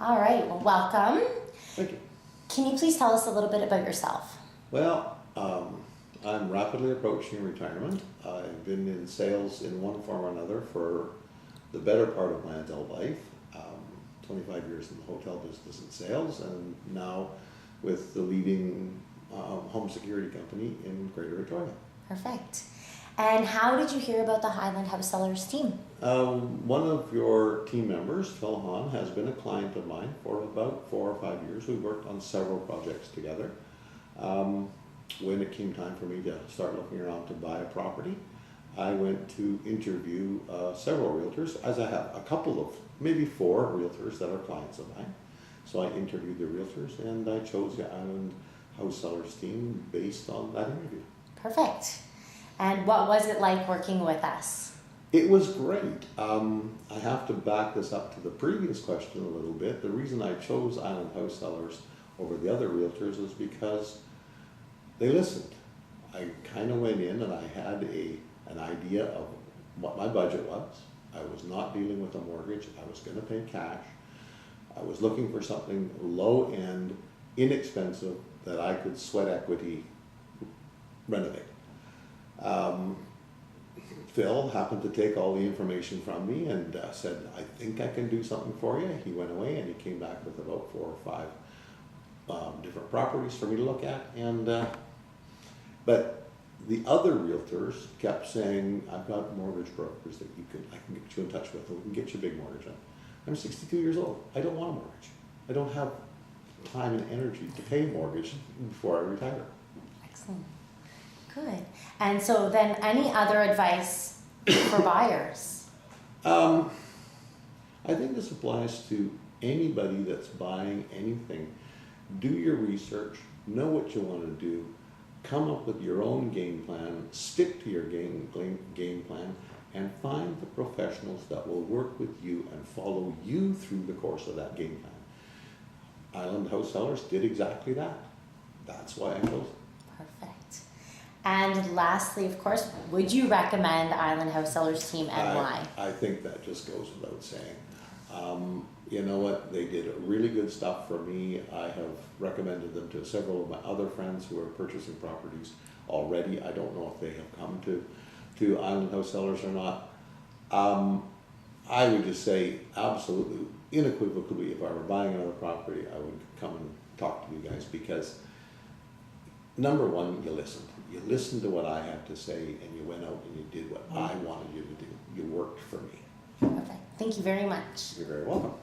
All right, well, welcome. Thank you. Can you please tell us a little bit about yourself? Well, I'm rapidly approaching retirement. I've been in sales in one form or another for the better part of my adult life. 25 years in the hotel business and sales, and now with the leading home security company in Greater Victoria. Perfect. And how did you hear about the Highland House Sellers team? One of your team members, Phil Hahn, has been a client of mine for about 4 or 5 years. We've worked on several projects together. When it came time for me to start looking around to buy a property, I went to interview several realtors, as I have a couple of, maybe 4 realtors that are clients of mine. So I interviewed the realtors and I chose the Highland House Sellers team based on that interview. Perfect. And what was it like working with us? It was great. I have to back this up to the previous question a little bit. The reason I chose Highland House Sellers over the other realtors was because they listened. I kind of went in and I had an idea of what my budget was. I was not dealing with a mortgage. I was going to pay cash. I was looking for something low end, inexpensive, that I could sweat equity renovate. Phil happened to take all the information from me and said, I think I can do something for you. He went away and he came back with about 4 or 5 different properties for me to look at. And but the other realtors kept saying, I've got mortgage brokers that I can get you in touch with, and we can get you a big mortgage on. I'm 62 years old. I don't want a mortgage. I don't have time and energy to pay a mortgage before I retire. Excellent. Good. And so then any other advice for buyers? I think this applies to anybody that's buying anything. Do your research, know what you want to do, come up with your own game plan, stick to your game plan, and find the professionals that will work with you and follow you through the course of that game plan. Highland House Sellers did exactly that. That's why I chose it. Perfect. And lastly, of course, would you recommend Highland House Sellers team and why? I think that just goes without saying. You know what? They did really good stuff for me. I have recommended them to several of my other friends who are purchasing properties already. I don't know if they have come to Highland House Sellers or not. I would just say absolutely, unequivocally, if I were buying another property, I would come and talk to you guys because number one, you listened. You listened to what I had to say and you went out and you did what I wanted you to do. You worked for me. Perfect. Thank you very much. You're very welcome.